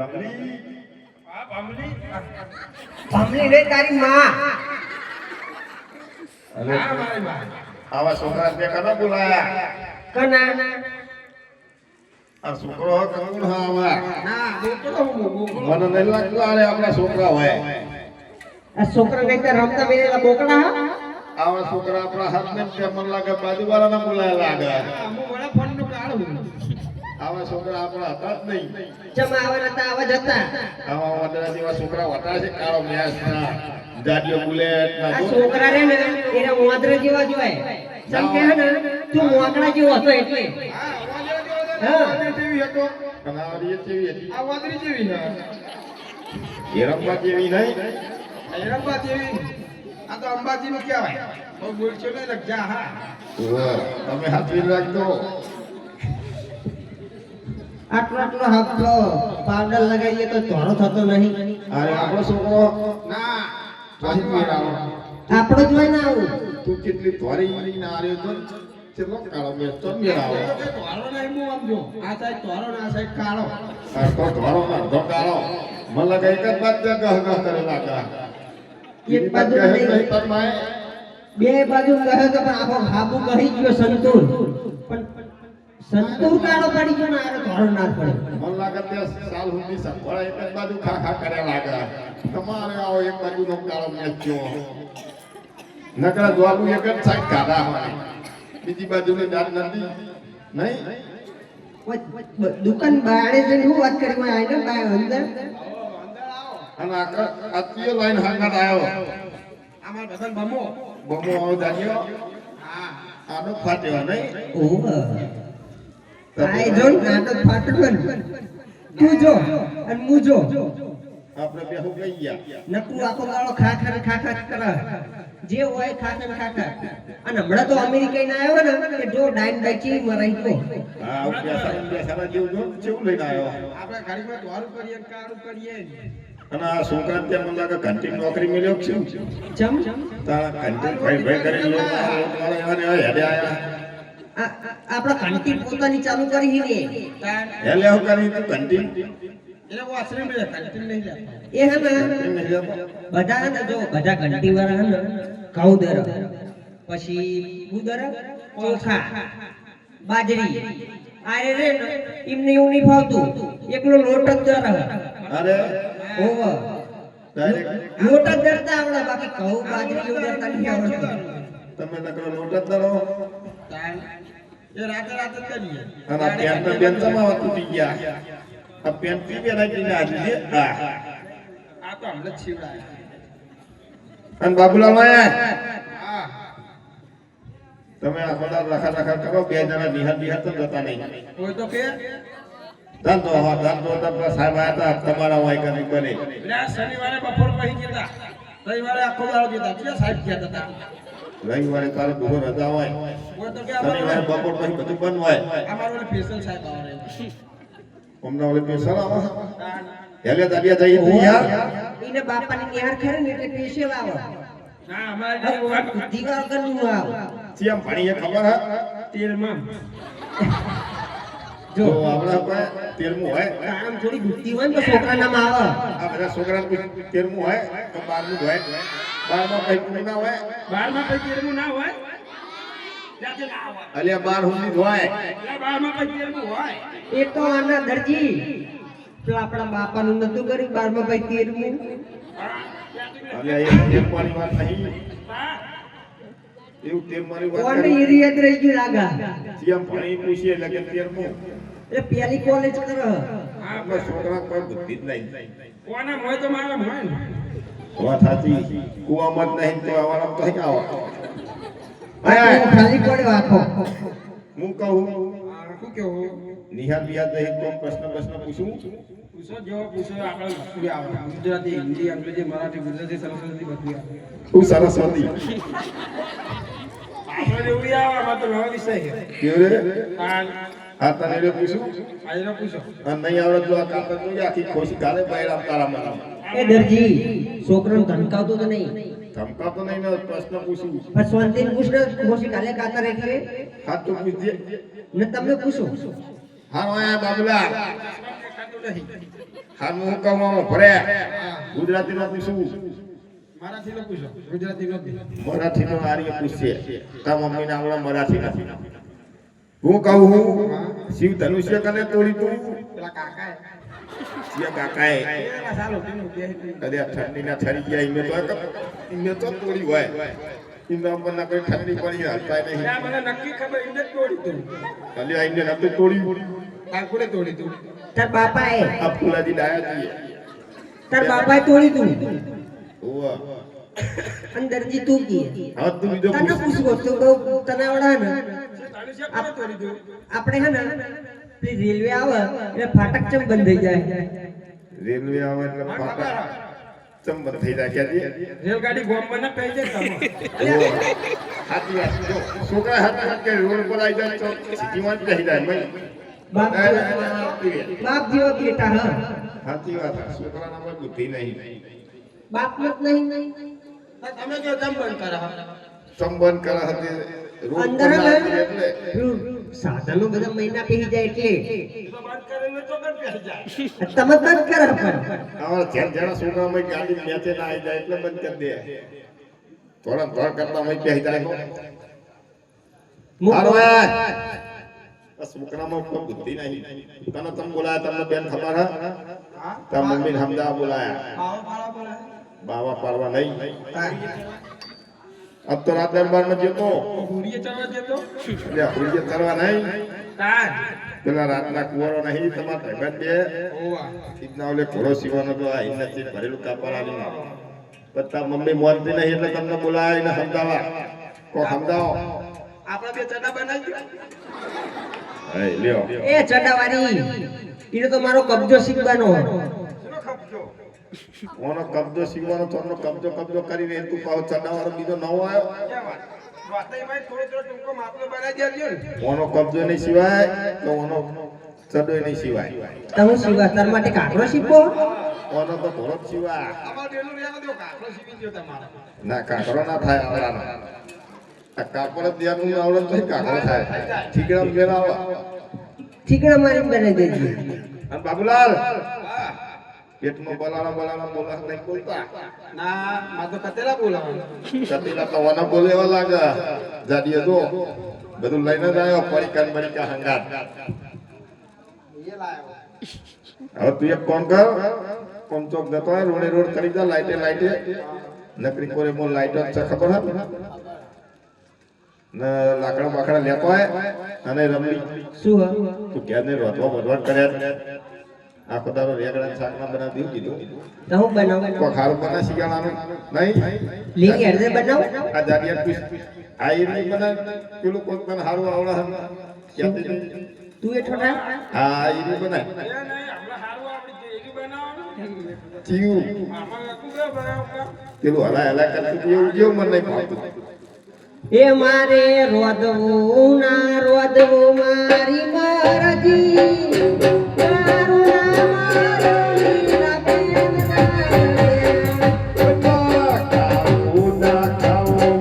ભામલી આ ભામલી ભામલી રે તારી માં અરે આ મારી માં આવા છોકરા તે કનો બોલાયા કના આ છોકરો કોણ હા આવા ના બોકડો બોકડો મને નહીં લાગતું આલે આપણા છોકરા હોય આ છોકરા ને તો રમતા મેરેલા બોકડા આવા છોકરા આપણા હાથ ને તે મન લાગે બાજુવાળાના બોલાયા લાગે અમુ વડા ફોન નું કાળું આવા છોકરા આપણા હતા જ નહીં જમા આવવાના તા આવા જતા આવા વાદળા જેવા છોકરા વટા છે કાળો મેસ ના જાડિયો બુલેટ ના આ છોકરા રે ને એના મોદરા જેવા જોય જેમ કે હે ને તું મોકડા જેવો હતો એટલે હા વાદળી જેવી હતો કનાવરી જેવી હતી આ વાદળી જેવી છે હેરંબા જેવી નહીં હેરંબા જેવી આ તો અંબાજી નું કહેવાય બહુ બોલશો નહીં લગજા હા તમે હાથવી રાખજો આટલો આટલો હપ્તો પાવડર લગાવીએ તો ધોળો થતો નહીં અરે આપણો છોકરો ના પાછી મેરાવો આપણો જોઈ ના આવું તું કેટલી ધોરી ના આર્યો તો ચલો કાળો મેસ તો મેરાવો તોરો નહીં હું આમ જો આ સાઈડ તોરો ને આ સાઈડ કાળો આ તો ધોરો ના ધો કાળો મને લાગે એક જ બાદ ગહ ગહ કરે લાગે એક બાજુ નહીં તરમાય બે બાજુ કહે તો પણ આખો હાબુ કહી ગયો સંતૂર પણ સંતૂર કાળો પડી ગયો ને આરો ધોળો ના પડે મને લાગે તે સાલ સુધી સંભળા એક જ બાજુ ખા ખા કરે લાગે તમારે આવો એક બાજુ નો કાળો મેસ જો નકરા દ્વાબુ એક જ સાઈડ કાઢા હોય બીજી બાજુ ની દાંત નથી નહીં દુકાન બારે જઈને હું વાત કરી માં આઈને બાય અંદર અને આત્મીય લાઈન હાંગત આવ્યો અમાર બસન બમો બમો આવો જાણ્યો હા આનો ફાટ્યો નહીં ઓહ આય જો નાટક ફાટવું તું જો અને હું જો આપણે બે હું ગઈ ગયા નકરું આખો ગાળો ખા કરે જે હોય ખા અને હમણાં તો અમેરિકા ના આવ્યો ને કે જો ડાઈન બાઈચી મરાઈ ગયો હા બે સારા જેવું જો કેવું લઈને આવ્યો આપણે ગાડીમાં ધોરું કરીએ કાળું કરીએ અને આ છોકરા ત્યાં મને લાગે ઘંટી નોકરી મળ્યો છે ચમ તારા ઘંટી ભાઈ ભાઈ કરીને લોકો હેડે આયા આપડા ઘંટી પોતાની ચાલુ કરી ને હેલે હું કરી તું ઘંટી એટલે वो आश्रम में कंटिन्यू नहीं जाता એ હે ને બધા હે ને જો બધા ઘંટી વાળા હે ને ઘઉં દર પછી ગુદર ચોખા બાજરી આરે રે ને એમને એવું નહીં ફાવતું એકલો લોટ જ દર અરે ઓવ ડાયરેક્ટ લોટ જ દરતા આવડે બાકી ઘઉં બાજરી એવું દરતા નહીં આવડતું તમે નકરો લોટ જ દરો ये रात रात करिए અને આ પેન્ટ બેન તમાવા તૂટી ગયા આ પેન્ટ પી બે રાખીને આજે હા आ तो हमने छिड़ा અને બાબુલાલ માયા हां તમે આ બધા લખા કરો બે જણા નિહાર તો જતા નહીં कोई तो के ધંધો તો સાહેબ આયા હતા તમારા વાય કરી બને એટલે શનિવારે બપોર પછી જતા રવિવારે આખો દાડો જતા કે સાહેબ ગયા હતા રવિવારે તારે બપોર રજા હોય કોઈ તો કે શનિવારે બપોર પછી બધું બંધ હોય અમારો સ્પેશિયલ સાહેબ આવે હમણાં ઓલે પેસર આવે હેલે દાડિયા જઈ હતી યાર એને બાપાની નિહાર કરે ને એટલે પેશેવ આવે ના અમારે બુદ્ધિ વાર કરવું આવે સીએમ ભણીએ ખબર હે તેલમાં જો આપણા કોઈ તેરમું હોય આમ થોડી બુદ્ધિ હોય ને તો છોકરાના માં આવે આ બધા છોકરાને કોઈ તેરમું હોય તો 12મું હોય 12માં કઈ પૂરું ના હોય 12 માં કઈ તેલમાં ના હોય જાતે ના આવે અલ્યા 12 સુધી જ હોય એટલે 12 માં કઈ તેલમાં હોય એ તો આના દરજી તો આપણા બાપાનું નતું કર્યું 12માં ભાઈ 13મું અલ્યા એ તેરમાની વાત નહીં એવું તેરમાની વાત કોને કરી યાદ રહી ગયું લાગા સીએમ ભણી પૂછીએ એટલે કે તેરમું એ પેલી કોલેજ કરે આપણા છોકરા કોઈ બુદ્ધિ જ નહીં કોના હોય તો મારા હોય ને વાત સાચી કુવામાં જ નહીં તો આવવાના તો ક્યાં આવો ખાલી પડ્યો આખો હું કહું શું કેવું નિહાર બિહાર નહીં તો પ્રશ્ન પૂછું પૂછો જેવો પૂછો આપણે બધું આવે ગુજરાતી હિન્દી અંગ્રેજી મરાઠી ગુજરાતી સંસ્કૃત બધું આવે તું સરસ્વતી આપણે જેવું આવે આમાં તો નવો વિષય છે કેવું રે આ આ તને રે પૂછું આયરો પૂછો અને નહીં આવડે તો આ કાપડ જોઈ આખી ખોશી કાલે બૈરામ તારા મને એ દરજી છોકરાને ધમકાવતો તો નહીં ધમકાતો નહીં ને પ્રશ્ન પૂછું પણ શાંતિને પૂછને ખોશી કાલે કાતર એટલે હાથ તો પૂછજે ને તમે પૂછો હા ઓય બાબુલા દેખાતું નહીં. હા હું કહું આમાં ભરે ગુજરાતીમાં પૂછું મરાઠી નો પૂછો, ગુજરાતી નો પૂછો. મરાઠીનો આર્ય પૂછશે તા મમ્મીને આવડે મરાઠી નથી હું કહું શિવ ધનુષ્ય કને તોડી તું પેલા કાકા શિવ કાકાએ એના સાલો તેનું બે અરે ઠંડીના ઠરી ગયા ઇમે તો તોડી હોય ઇમે આપણને કોઈ ઠંડી પડી હલતા નહીં ત્યાં મને નક્કી ખબર એને જ તોડી તું. અલ્યા આઈને નતું તોડી કાકુડે તોડી તું. તાર બાપાએ આ ફૂલાજી ડાયા છીએ તાર બાપાએ તોડી તું ઓવા અંદરજી તું કી હા તું બીજો તને પૂછવો તો કહું તને આવડે ને ધનુષ્ય કોણે તોડી તું? આપણે હે ને પેલી રેલવે આવે એટલે ફાટક ચમ બંધ થઈ જાય રેલવે આવે એટલે ફાટા ચમ બંધ થઈ જાય ક્યાંથી રેલગાડી ગોમમાં ના કહી જાય તમે. હાથી વાત જો છોકરા હાથે કે રોડ પર આવી જાય તો સીધીમાં જ રહી જાય મય બાપ જેવો બેટા હા હાથી વાત છોકરાના માં બુદ્ધિ નહીં બાપ મત નહીં તમે જો દમ બંધ કરા. સંબંધ કરે હતી રોડ અંદર પર હે આવી ને એટલે સાધનો બધા મહિના પેહી જાય એટલે તો બંધ કરેલું તો બંધ કરી જાય. તમે બંધ કરો પણ અમારા જેમ જેના છોકરામાં ગાડી મેચે ના આવી જાય એટલે બંધ કરી દે થોડા થોડા કરતા મય બેહી જાય હારો આ છોકરામાં કોઈ બુદ્ધિ નહીં તને તમે બોલાયા તમને બેન ખબર હે હા તાર મમ્મીને સમજાવવા બોલાયા પાવ પાળા બોલે. બાવા પાડવા નહીં अब तो रात दरबार में जतो ઘોડીએ ચડવા જતો. એટલે હોઈએ કરવા નહીં તાર પેલા રાતના કુવારો નહીં તમારા ભાઈબંધ બે ઓવા ઈદના ઓલે ઘોડો સીવાનો તો આ હિન્નથી ભરેલું કાપડ આલી પત્તા મમ્મી મોનતી નહીં એટલે તમને બોલાય ને સમજાવવા કો સમજાવો આપણા બે ચડા બનાવી દો. હે લ્યો એ ચડાવારી એને તો મારો કબજો શીખવાનો શેનો ખપજો? ઓનો કબજો સીવાનો તોનો કબજો કરીને તું પાવ ચડાવાળો બીજો નવો આવ્યો ક્યાં વાત? વાતઈમાં થોડો થોડો ટૂંકો માપલો બનાવી દેજો ને. ઓનો કબજો નહીં સિવાય તો ઓનો ચડોય નહીં સિવાય તમે શીખવા તાર માટે કાકરો શીખો ઓનો તો ઘોડો જ સિવાય આમાં ડેલું રહેવા દો, કાકરો સીવી દ્યો તમારે. ના કાકરો ના થાય આવડાનો આ કાપડ જ દેવાનું આવડે તો કાકરો થાય ઠીકડા મેળાવો ઠીકડા મારી બનાવી દેજો અને બાબુલાલ હા. પેટમાં બલાણા બોલા નહીં બોલતા ના માં તો કતેલા બોલાવાનું. કતીલા તો વના બોલે એવા લાગે જાડીએ તો બધું લઈને જ આવ્યો પરીકા હંગાત એ લાયો. હવે તું એક કોમ કર કોમ ચોક જતો હોય રોડે રોડ કરી જા લાઈટે નકરી કોરે મો લાઈટ છે ખબર હે ને લાકડા બાકડા લેતો હોય અને રમણી શું હ તું ક્યારે રોધવા બોધવા કર્યા આખો દારો રેગડા શાકના બનાવી દીધું તો હું બનાવું કોઈ ખારું બના શીખાવાનું નહીં લીલી હળદર બનાવ આ જાડિયા પૂછ આ એ નહીં બના પેલું કોઈ તને હારું આવડે ક્યાંથી તું એ ઠોઠા હા એ નહીં બના એ નહીં, હમણાં હારું આપણી જેવી બનાવવાનું. ચીયું આમાં નતું કે બનાવતા. પેલું હલા કરતું એવું જેવું મને નહીં ભાવતું એ મારે રોદવું ના રોદવું મારી મરજી મારું ના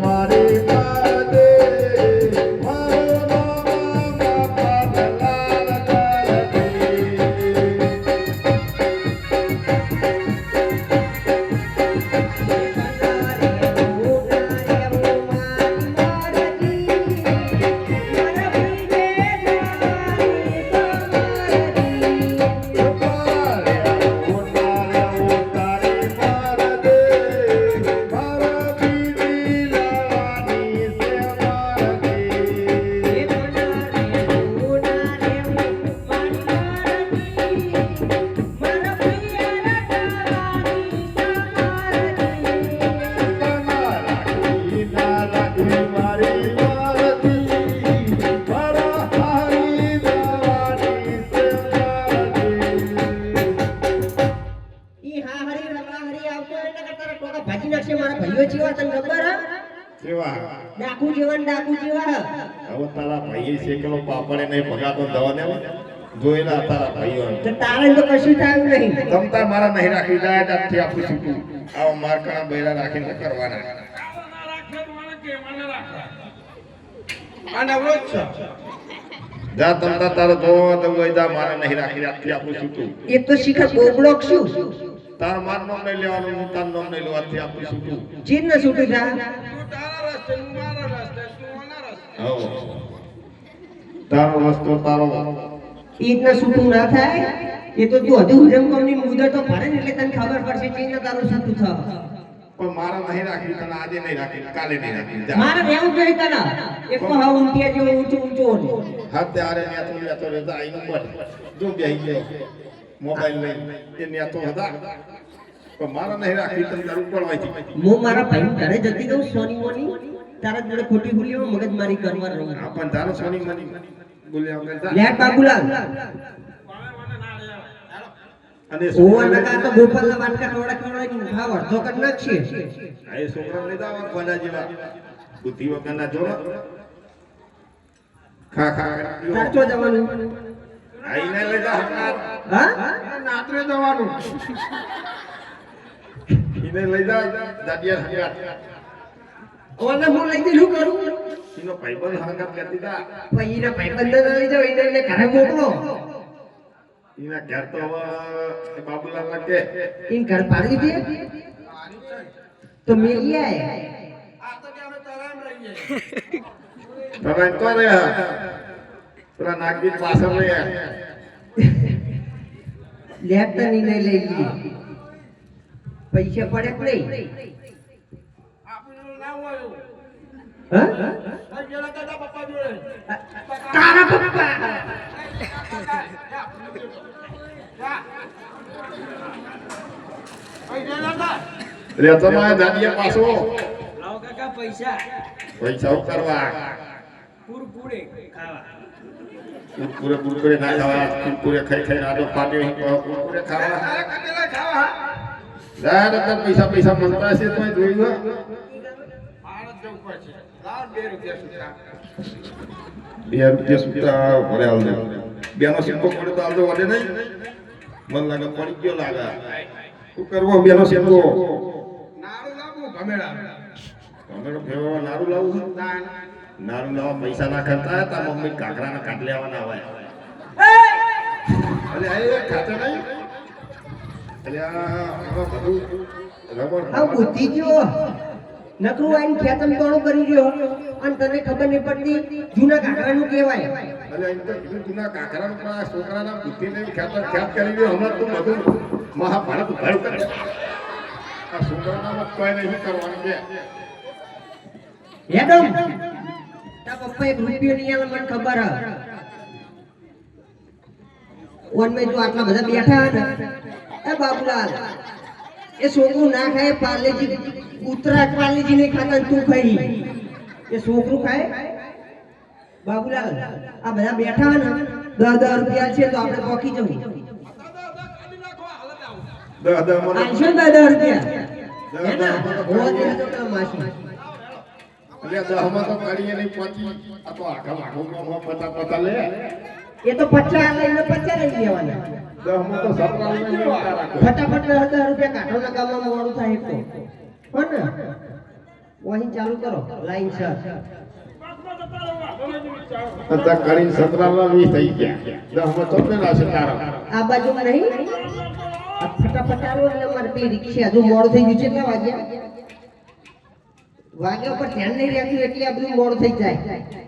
મારી રાખેલ ભાજી નાખશે મારા ભાઈઓ જેવા તને ખબર હે કેવા ડાકુ જેવા ને ડાકુ જેવા હવે તારા ભાઈ શેકેલો પાપડે નહીં ભગાતો દવા ને જોયેલા તારા ભાઈઓ તો તારે તો કશું થયું નહીં તમતા મારા નહીં રાખી જાય ત્યાંથી આપું છૂટું આવા મારકણા બૈરા રાખીને કરવાના આવા ના રાખે તો મને કેવા ના રાખે. આ નવરો જ છે. જા તમતા તારો તો દવાઈદા મારે નહીં રાખી રાખી આપણું છૂટું એ તો શિખર બોબડોક શું તાર માર નામ નહીં લેવાનું હું તાર નામ નહીં લેવાથી આપણું છૂટું ચીન ને છૂટી જા તું તારા રસ્તે હું મારા રસ્તે તું મારા રસ્તે હો તારો રસ્તો તારો ઈદના છૂટું ના થાય એ તો તું હજુ હુજમ કોમની મુદત તો ભરે ને એટલે તને ખબર પડશે ચીન તારું છૂટું થાય પણ મારા નહીં રાખી તને આજે નહીં રાખી કાલે નહીં રાખી જા મારે રહેવું જોઈએ તને એક તો હા ઊંટિયા જેવો ઊંચો ઊંચો ને હા ત્યારે નેતો રહેતા આઈને પર જો બેહી ગયો મોબાઈલ લઈને એ નેતો હતા પણ મારા નહીં રાખી તને તારું પડવાથી હું મારા ભાઈ ઘરે જતી દઉં સોની મોની તારા જોડે ખોટી ભૂલીઓ મગજમારી કરવા રહું હા પણ તારો સોની મની બોલ્યા વગર જા લેટ બાબુલાલ અને ઓવર નકા તો ગોપાલના વાટકા ખવડાવીને ખાવ અડધો કર નાખશે આ એ છોકરા લઈ જાવ કોના જેવા બુદ્ધિ વગરના જો ખા સાચો જવાનું આઈને લઈ જા હકાર હા નાત્રે જવાનું ઈને લઈ જા દાદિયા હકાર ઓને હું લઈ જઈ શું કરું ઈનો ભાઈબંધ હંગાત કરતી તા પછી એના ભાઈબંધને લઈ જાવ એને ઘરે મોકલો ઈના ઘર તો હવે બાબુલાલ ને કે ઈન ઘર પાડી દે તો મેલી આય આ તો કે અમે તરામ રહીએ તમે કો રે પેલા નાગદીપ પાછળ રે લેટ તો નહીં લઈ લઈ પૈસા પડે કે નહીં આપણું નામ હોય હા આ ગેલા તારા પપ્પા જોડે તારા પપ્પા રે તમારે દાદિયા પાછો લાવ કાકા પૈસા પૈસા કરવા પૂરે ખાવા કુરકુરે ના ખાવા કુરકુરે ખાઈ નાડો પાડ્યો કુરકુરે ખાવા કટેલા ખાવા દાદા તો પૈસા મળતા છે તો જોયું ભારત જવું પડશે લાવ 2 રૂપિયા સુધા 2 રૂપિયા સુતા ભરે હાલ દે બેનો સિક્કો પડે તો હાલ દો વડે નહીં મન લાગે પડી ગયો લાગે શું કરવો બેનો સિક્કો નારું લાવું ભમેડા તમે ફેરવા નારું લાવું નારું લાવવા પૈસા ના કરતા તા મમ્મી કાકરાના કાટ લેવાના હોય અલે આ ખાતે નહીં અલે આ બધું રબર આ બુદ્ધિ જો નકરું આઈને ખેતમ તોડો કરી રહ્યો અને તને ખબર નહીં પડતી જૂના કાકરાનું કહેવાય અલે એમ તો કીધું જૂના કાકરાનું પણ આ છોકરાના બુદ્ધિને ખ્યાત કરી દે હમણાં તો બધું મહાભારત ભર કરે આ છોકરાના કોઈ નહીં કરવાનું છે હેડમ તા પપ્પા એક રૂપિયો નહીં આલે મને ખબર હ ઓન મે જો આટલા બધા બેઠા ને એ બાબુલાલ એ છોકરું ના ખાય પાર્લેજી ઉતરા પાર્લેજી નહીં ખાતા તું ખાઈ એ છોકરું ખાય બાબુલાલ આ બધા બેઠા ને 10 રૂપિયા છે તો આપણે પોકી જવું દાદા મને આલશો 10 રૂપિયા હે ના હો દે તો પેલા માસી અલે દહમાં તો કાઢીએ નહીં પહોંચી આ તો આખા આખો પતા લે એ તો 50 લઈને 50 લઈ લેવાના દહમાં તો 17 લઈને રાખો ફટાફટ 10 રૂપિયા કાઢોના કામમાં મોડું થાય તો હો ને વહી ચાલુ કરો લાઈન સર અત્યારે કરીને 17 ના 20 થઈ ગયા દહમાં તો ને રાશે તારા આ બાજુ નહીં આ ફટાફટ આવો એટલે મારે પેલી રિક્ષા હજુ મોડું થઈ ગયું છે કેટલા વાગ્યા પર ધ્યાન નહીં રાખ્યું એટલે આ બધું મોડું થઈ જાય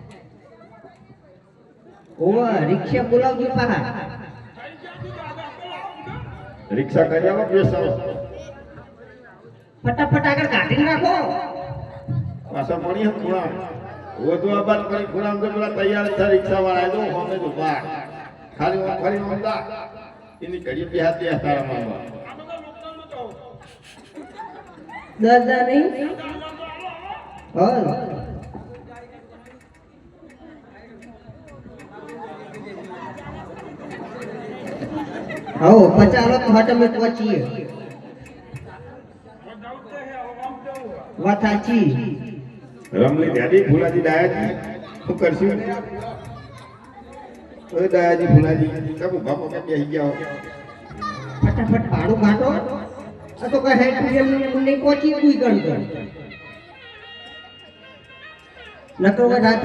ઓવા રિક્ષા બોલાવજો પાહા રિક્ષા કરી આવો બેસાવો ફટાફટ આગળ કાઢીને રાખો પાછા પડી ખૂણા વધુ આબાદ કરી ખૂણામાં તો પેલા તૈયાર છે રિક્ષા વાળા તો હોમે તો બહાર ખાલી ફરી નોંધા એની ઘડી બે હાથ દે તારા મામા 10,000 નહીં હા હાઓ 50 તો હટ में પહોંચીએ વાત સાચી રમલી ડેડી ફુલાજી ડાયાજી શું કરશું ઓય ડાયાજી ફુલાજી કબુ બાપો કે બેહી ગયા ફટાફટ ભાડું કાઢો આ તો કઈ હેડ નહીં પહોંચી કોઈ ગણ નકર રાત